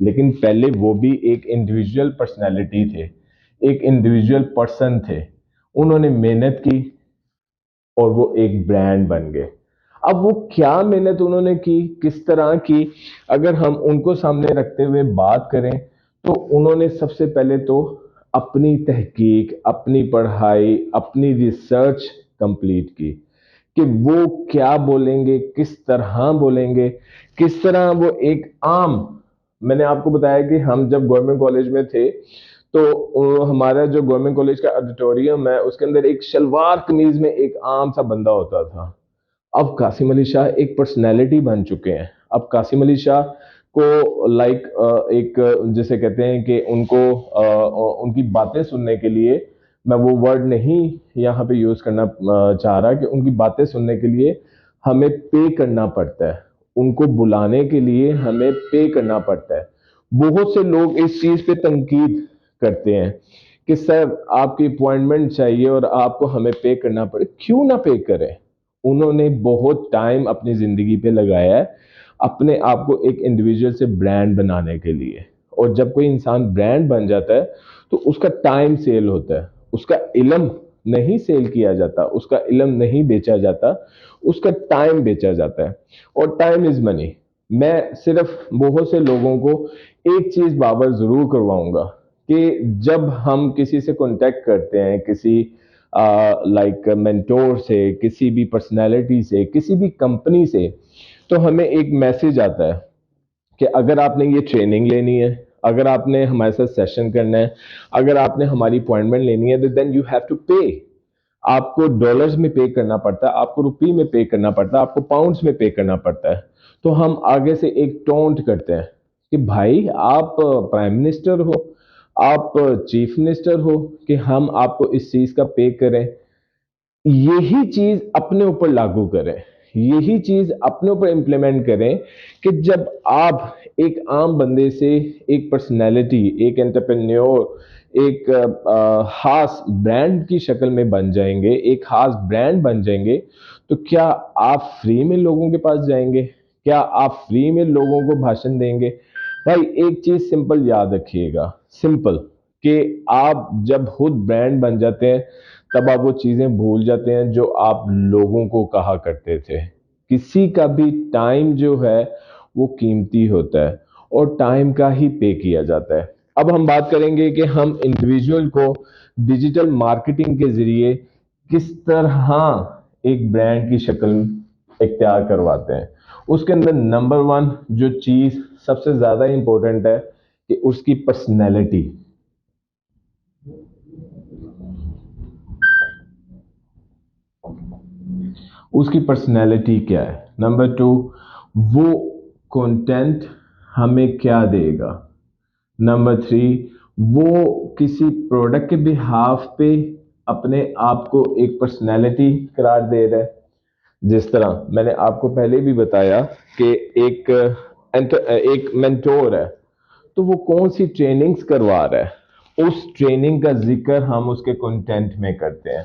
لیکن پہلے وہ بھی ایک انڈیویجول پرسنالٹی تھے، ایک انڈیویجول پرسن تھے، انہوں نے محنت کی اور وہ ایک برانڈ بن گئے۔ اب وہ کیا محنت انہوں نے کی، کس طرح کی، اگر ہم ان کو سامنے رکھتے ہوئے بات کریں تو انہوں نے سب سے پہلے تو اپنی تحقیق، اپنی پڑھائی، اپنی ریسرچ کمپلیٹ کی کہ وہ کیا بولیں گے، کس طرح بولیں گے، کس طرح وہ ایک عام، میں نے آپ کو بتایا کہ ہم جب گورنمنٹ کالج میں تھے تو ہمارا جو گورنمنٹ کالج کا آڈیٹوریم ہے اس کے اندر ایک شلوار قمیض میں ایک عام سا بندہ ہوتا تھا۔ اب قاسم علی شاہ ایک پرسنالٹی بن چکے ہیں۔ اب قاسم علی شاہ کو لائک ایک جسے کہتے ہیں کہ ان کو ان کی باتیں سننے کے لیے، میں وہ ورڈ نہیں یہاں پہ یوز کرنا چاہ رہا کہ ان کی باتیں سننے کے لیے ہمیں پے کرنا پڑتا ہے، ان کو بلانے کے لیے ہمیں پے کرنا پڑتا ہے۔ بہت سے لوگ اس چیز پہ تنقید کرتے ہیں کہ سر آپ کی اپوائنٹمنٹ چاہیے اور آپ کو ہمیں پے کرنا پڑے، کیوں نہ پے کریں؟ انہوں نے بہت ٹائم اپنی زندگی پہ لگایا ہے اپنے آپ کو ایک انڈیویجول سے برانڈ بنانے کے لیے، اور جب کوئی انسان برانڈ بن جاتا ہے تو اس کا ٹائم سیل ہوتا ہے، اس کا علم نہیں سیل کیا جاتا، اس کا علم نہیں بیچا جاتا، اس کا ٹائم بیچا جاتا ہے، اور ٹائم از منی۔ میں صرف بہت سے لوگوں کو ایک چیز بابر ضرور کرواؤں گا کہ جب ہم کسی سے کانٹیکٹ کرتے ہیں، کسی لائک مینٹور سے، کسی بھی پرسنالٹی سے، کسی بھی کمپنی سے، تو ہمیں ایک میسج آتا ہے کہ اگر آپ نے یہ ٹریننگ لینی ہے، اگر آپ نے ہمارے ساتھ سیشن کرنا ہے، اگر آپ نے ہماری اپوائنٹمنٹ لینی ہے then you have to pay. آپ کو ڈالرز میں پے کرنا پڑتا ہے، آپ کو روپی میں پے کرنا پڑتا ہے، آپ کو پاؤنڈز میں پے کرنا پڑتا ہے۔ تو ہم آگے سے ایک ٹونٹ کرتے ہیں کہ بھائی آپ پرائم منسٹر ہو، آپ چیف منسٹر ہو کہ ہم آپ کو اس چیز کا پے کریں۔ یہی چیز اپنے اوپر لاگو کریں، یہی چیز اپنے اوپر امپلیمنٹ کریں کہ جب آپ ایک عام بندے سے ایک پرسنالٹی، ایک انٹرپرینیور، ایک خاص برانڈ کی شکل میں بن جائیں گے، ایک خاص برانڈ بن جائیں گے، تو کیا آپ فری میں لوگوں کے پاس جائیں گے؟ کیا آپ فری میں لوگوں کو بھاشن دیں گے؟ بھائی ایک چیز سمپل یاد رکھیے گا، سمپل، کہ آپ جب خود برانڈ بن جاتے ہیں تب آپ وہ چیزیں بھول جاتے ہیں جو آپ لوگوں کو کہا کرتے تھے۔ کسی کا بھی ٹائم جو ہے وہ قیمتی ہوتا ہے اور ٹائم کا ہی پے کیا جاتا ہے۔ اب ہم بات کریں گے کہ ہم انڈیویجول کو ڈیجیٹل مارکیٹنگ کے ذریعے کس طرح ایک برانڈ کی شکل اختیار کرواتے ہیں۔ اس کے اندر نمبر ون جو چیز سب سے زیادہ امپورٹنٹ ہے کہ اس کی پرسنالٹی، اس کی پرسنالٹی کیا ہے۔ نمبر ٹو، وہ کنٹینٹ ہمیں کیا دے گا۔ نمبر تھری، وہ کسی پروڈکٹ کے بہاف پہ اپنے آپ کو ایک پرسنالٹی قرار دے رہا ہے۔ جس طرح میں نے آپ کو پہلے بھی بتایا کہ ایک مینٹور ہے تو وہ کون سی ٹریننگز کروا رہا ہے، اس ٹریننگ کا ذکر ہم اس کے کنٹینٹ میں کرتے ہیں۔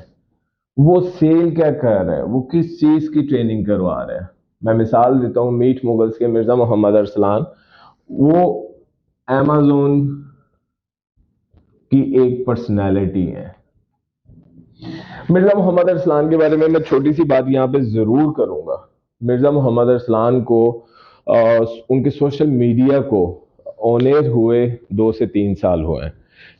وہ سیل کیا کر رہا ہے، وہ کس چیز کی ٹریننگ کروا رہا ہے۔ میں مثال دیتا ہوں میٹ مغلز کے مرزا محمد ارسلان، وہ ایمیزون کی ایک پرسنالٹی ہے۔ مرزا محمد ارسلان کے بارے میں چھوٹی سی بات یہاں پہ ضرور کروں گا۔ مرزا محمد ارسلان کو ان کے سوشل میڈیا کو آن ایئر ہوئے 2 سے 3 سال ہوئے ہیں،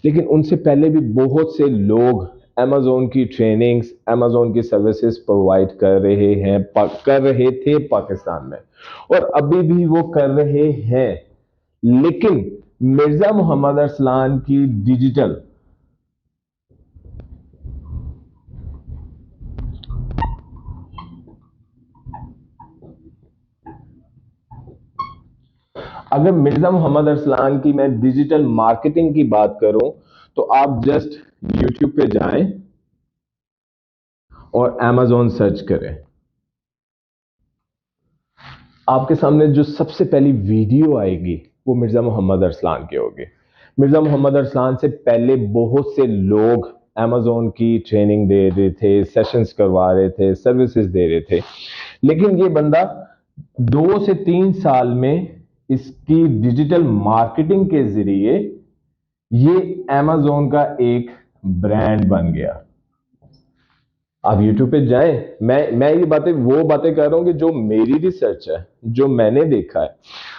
لیکن ان سے پہلے بھی بہت سے لوگ ایمیزون کی ٹریننگز، ایمیزون کی سروسز پرووائڈ کر رہے تھے پاکستان میں، اور ابھی بھی وہ کر رہے ہیں۔ لیکن مرزا محمد ارسلان کی ڈیجیٹل اگر مرزا محمد ارسلان کی میں ڈیجیٹل مارکیٹنگ کی بات کروں تو آپ جسٹ یوٹیوب پہ جائیں اور ایمیزون سرچ کریں، آپ کے سامنے جو سب سے پہلی ویڈیو آئے گی وہ مرزا محمد ارسلان کی ہوگی۔ مرزا محمد ارسلان سے پہلے بہت سے لوگ ایمیزون کی ٹریننگ دے رہے تھے، سیشنز کروا رہے تھے، سروسز دے رہے تھے، لیکن یہ بندہ 2 سے 3 سال میں اس کی ڈیجیٹل مارکیٹنگ کے ذریعے یہ Amazon کا ایک برانڈ بن گیا. آپ یوٹیوب پہ جائیں, میں یہ وہ باتیں کر رہا ہوں کہ جو میری ریسرچ ہے, جو میں نے دیکھا ہے.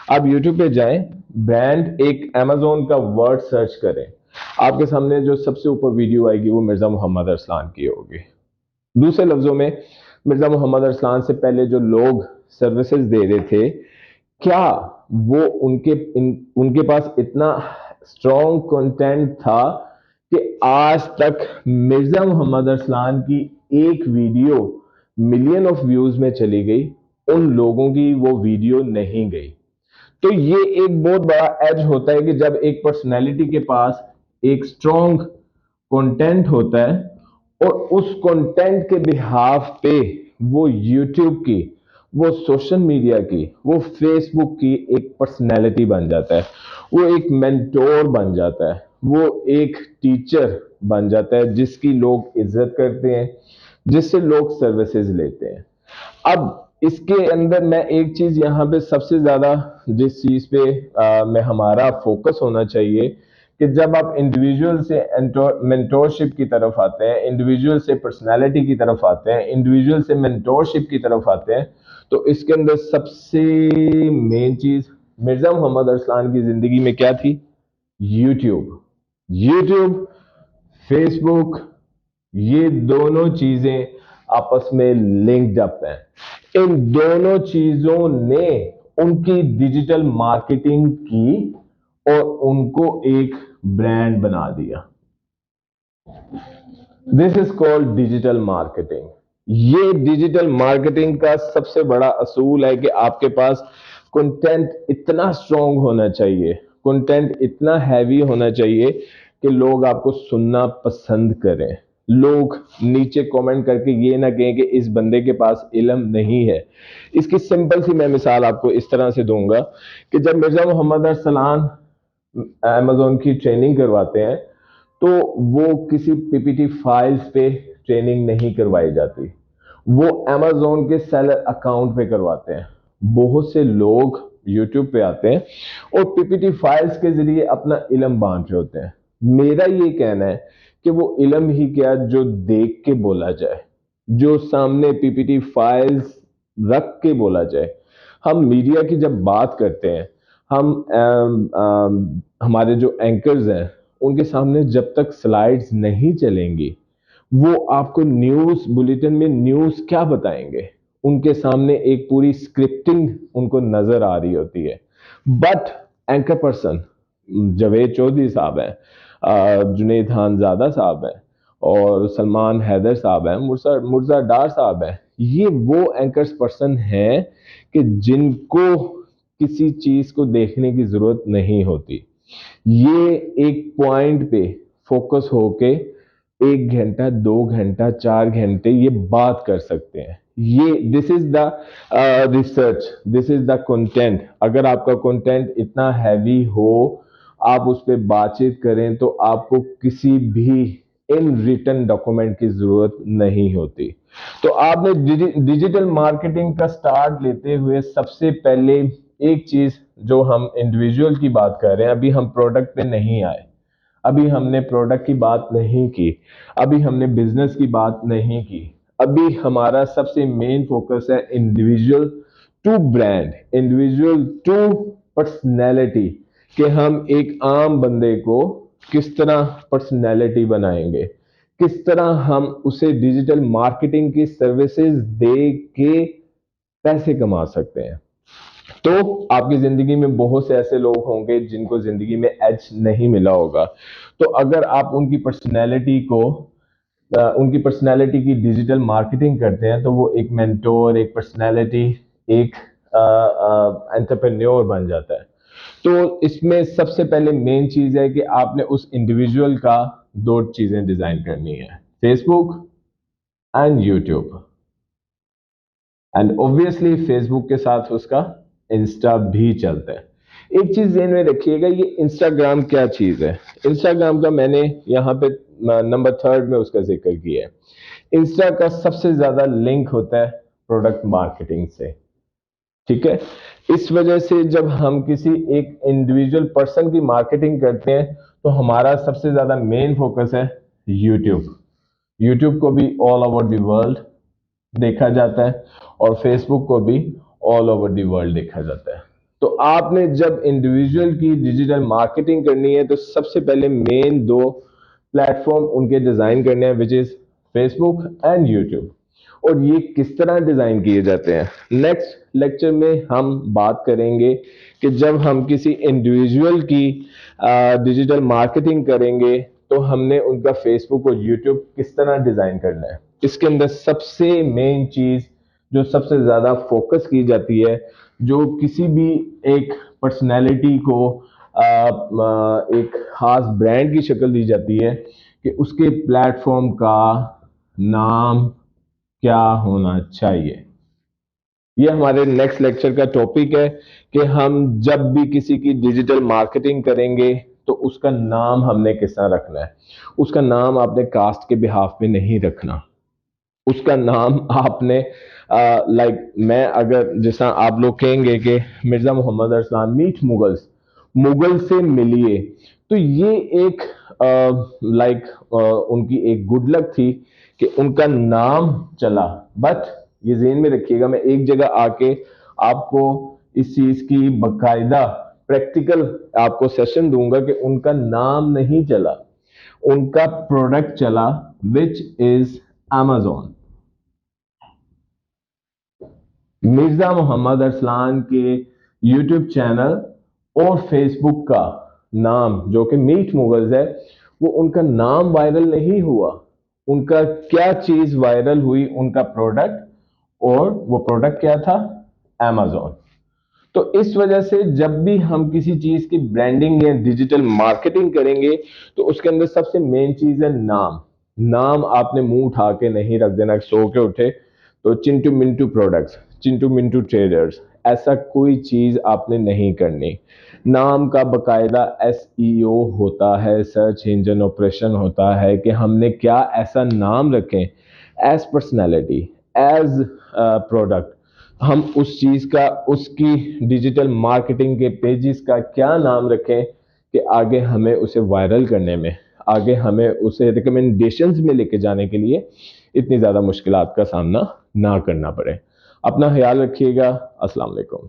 آپ یوٹیوب پہ جائیں, برانڈ ایک Amazon کا ورڈ سرچ کریں, آپ کے سامنے جو سب سے اوپر ویڈیو آئے گی وہ مرزا محمد ارسلان کی ہوگی. دوسرے لفظوں میں مرزا محمد ارسلان سے پہلے جو لوگ سروسز دے رہے تھے, کیا وہ ان کے پاس اتنا اسٹرانگ کنٹینٹ تھا کہ آج تک مرزا محمد ارسلان کی ایک ویڈیو ملین آف ویوز میں چلی گئی, ان لوگوں کی وہ ویڈیو نہیں گئی. تو یہ ایک بہت بڑا ایج ہوتا ہے کہ جب ایک پرسنالٹی کے پاس ایک اسٹرانگ کنٹینٹ ہوتا ہے اور اس کنٹینٹ کے بہاف پہ وہ یوٹیوب کی, وہ سوشل میڈیا کی, وہ فیس بک کی ایک پرسنالٹی بن جاتا ہے, وہ ایک مینٹور بن جاتا ہے, وہ ایک ٹیچر بن جاتا ہے جس کی لوگ عزت کرتے ہیں, جس سے لوگ سروسز لیتے ہیں. اب اس کے اندر میں ایک چیز یہاں پہ سب سے زیادہ جس چیز پہ میں ہمارا فوکس ہونا چاہیے کہ جب آپ انڈیویجول سے مینٹورشپ کی طرف آتے ہیں, انڈیویجول سے پرسنالٹی کی طرف آتے ہیں, انڈیویجول سے مینٹورشپ کی طرف آتے ہیں, تو اس کے اندر سب سے مین چیز مرزا محمد ارسلان کی زندگی میں کیا تھی؟ یوٹیوب, فیس بک, یہ دونوں چیزیں آپس میں لنکڈ اپ ہیں. ان دونوں چیزوں نے ان کی ڈیجیٹل مارکیٹنگ کی اور ان کو ایک برانڈ بنا دیا. دس از کالڈ ڈیجیٹل مارکیٹنگ. یہ ڈیجیٹل مارکیٹنگ کا سب سے بڑا اصول ہے کہ آپ کے پاس کنٹینٹ اتنا اسٹرانگ ہونا چاہیے, کنٹینٹ اتنا ہیوی ہونا چاہیے کہ لوگ آپ کو سننا پسند کریں. لوگ نیچے کومنٹ کر کے یہ نہ کہیں کہ اس بندے کے پاس علم نہیں ہے. اس کی سمپل سی میں مثال آپ کو اس طرح سے دوں گا کہ جب مرزا محمد ارسلان Amazon کی ٹریننگ کرواتے ہیں تو وہ کسی پی پی ٹی فائلز پہ ٹریننگ نہیں کروائی جاتی, وہ Amazon کے سیلر اکاؤنٹ پہ کرواتے ہیں. بہت سے لوگ یوٹیوب پہ آتے ہیں اور پی پی ٹی فائلز کے ذریعے اپنا علم بانٹ رہے ہوتے ہیں. میرا یہ کہنا ہے کہ وہ علم ہی کیا جو دیکھ کے بولا جائے, جو سامنے پی پی ٹی فائلز رکھ کے بولا جائے. ہم میڈیا کی جب بات کرتے ہیں, ہمارے جو اینکرز ہیں ان کے سامنے جب تک سلائیڈز نہیں چلیں گی وہ آپ کو نیوز بلیٹن میں نیوز کیا بتائیں گے؟ ان کے سامنے ایک پوری اسکرپٹنگ ان کو نظر آ رہی ہوتی ہے. But anchor person Javed Chaudhry صاحب ہیں, جنید خان زادہ صاحب ہیں, اور سلمان حیدر صاحب ہیں, مرزا ڈار صاحب ہیں. یہ وہ اینکرز پرسن ہیں کہ جن کو کسی چیز کو دیکھنے کی ضرورت نہیں ہوتی. یہ ایک پوائنٹ پہ فوکس ہو کے 1 گھنٹہ 2 گھنٹہ 4 گھنٹے یہ بات کر سکتے ہیں. یہ دس از the research, this is the content. اگر آپ کا کنٹینٹ اتنا ہیوی ہو, آپ اس پہ بات چیت کریں تو آپ کو کسی بھی ان ریٹن ڈاکومنٹ کی ضرورت نہیں ہوتی. تو آپ نے ڈیجیٹل مارکیٹنگ کا سٹارٹ لیتے ہوئے سب سے پہلے ایک چیز جو ہم انڈیویجول کی بات کر رہے ہیں, ابھی ہم پروڈکٹ پہ نہیں آئے, ابھی ہم نے پروڈکٹ کی بات نہیں کی, ابھی ہم نے بزنس کی بات نہیں کی, ابھی ہمارا سب سے مین فوکس ہے individual to brand, individual to personality, کہ ہم ایک عام بندے کو کس طرح پرسنالٹی بنائیں گے, کس طرح ہم اسے ڈیجیٹل مارکیٹنگ کی سروسز دے کے پیسے کما سکتے ہیں. تو آپ کی زندگی میں بہت سے ایسے لوگ ہوں گے جن کو زندگی میں ایج نہیں ملا ہوگا. تو اگر آپ ان کی پرسنالٹی کی ڈیجیٹل مارکیٹنگ کرتے ہیں تو وہ ایک مینٹور, ایک پرسنالٹی, ایک انٹرپرینیور بن جاتا ہے. تو اس میں سب سے پہلے مین چیز ہے کہ آپ نے اس انڈیویجول کا 2 چیزیں ڈیزائن کرنی ہے, Facebook and YouTube. And obviously Facebook کے ساتھ اس کا انسٹا بھی چلتا ہے. ایک چیز ذہن میں رکھیے گا, یہ انسٹاگرام کیا چیز ہے. انسٹاگرام کا میں نے یہاں پہ نمبر 3 میں اس کا ذکر کیا ہے. انسٹا کا سب سے زیادہ لنک ہوتا ہے پروڈکٹ مارکیٹنگ سے. ٹھیک ہے. اس وجہ سے جب ہم کسی ایک انڈیویجول پرسن کی مارکیٹنگ کرتے ہیں تو ہمارا سب سے زیادہ مین فوکس ہے یوٹیوب. یوٹیوب کو بھی آل اوور دی ورلڈ دیکھا جاتا ہے اور فیس بک کو بھی آل اوور دی ورلڈ دیکھا جاتا ہے. تو آپ نے جب انڈیویجول کی ڈیجیٹل مارکیٹنگ کرنی ہے تو سب سے پہلے مین دو پلیٹ فارم ان کے ڈیزائن کرنے ہیں وچ is face book and YouTube. اور یہ کس طرح ڈیزائن کیے جاتے ہیں نیکسٹ لیکچر میں ہم بات کریں گے کہ جب ہم کسی انڈیویجول کی ڈیجیٹل مارکیٹنگ کریں گے تو ہم نے ان کا فیس بک اور یوٹیوب کس طرح ڈیزائن کرنا ہے. اس کے اندر سب سے مین چیز جو سب سے زیادہ فوکس کی جاتی ہے جو کسی بھی ایک پرسنالٹی کو ایک خاص برانڈ کی شکل دی جاتی ہے کہ اس کے پلیٹ فارم کا نام کیا ہونا چاہیے. یہ ہمارے نیکسٹ لیکچر کا ٹاپک ہے کہ ہم جب بھی کسی کی ڈیجیٹل مارکیٹنگ کریں گے تو اس کا نام ہم نے کس طرح رکھنا ہے. اس کا نام آپ نے کاسٹ کے بہاف پہ نہیں رکھنا. اس کا نام آپ نے لائک میں اگر جیسا آپ لوگ کہیں گے کہ مرزا محمد ارسلان میٹ مغلز مغل سے ملیے تو یہ ایک لائک ان کی ایک گڈ لک تھی کہ ان کا نام چلا. بٹ یہ ذہن میں رکھیے گا میں ایک جگہ آ کے آپ کو اس چیز کی باقاعدہ پریکٹیکل آپ کو سیشن دوں گا کہ ان کا نام نہیں چلا ان کا پروڈکٹ چلا which is Amazon. Mirza Muhammad Arsalan کے یوٹیوب چینل اور فیس بک کا نام جو کہ میٹ مغلز ہے وہ ان کا نام وائرل نہیں ہوا. ان کا کیا چیز وائرل ہوئی ان کا پروڈکٹ اور وہ پروڈکٹ کیا تھا Amazon. تو اس وجہ سے جب بھی ہم کسی چیز کی برانڈنگ یا ڈیجیٹل مارکیٹنگ کریں گے تو اس کے اندر سب سے مین چیز ہے نام. نام آپ نے منہ اٹھا کے نہیں رکھ دینا سو کے اٹھے تو چنٹو منٹو پروڈکٹس چنٹو منٹو ٹریڈرز ایسا کوئی چیز آپ نے نہیں کرنی. نام کا باقاعدہ SEO ہوتا ہے سرچ انجن آپریشن ہوتا ہے کہ ہم نے کیا ایسا نام رکھیں ایز پرسنالٹی ایز پروڈکٹ ہم اس چیز کا اس کی ڈیجیٹل مارکیٹنگ کے پیجز کا کیا نام رکھیں کہ آگے ہمیں اسے وائرل کرنے میں آگے ہمیں اسے ریکمنڈیشنز میں لے کے جانے کے لیے اتنی زیادہ مشکلات کا سامنا نہ کرنا پڑے. اپنا خیال رکھیے گا. السلام علیکم.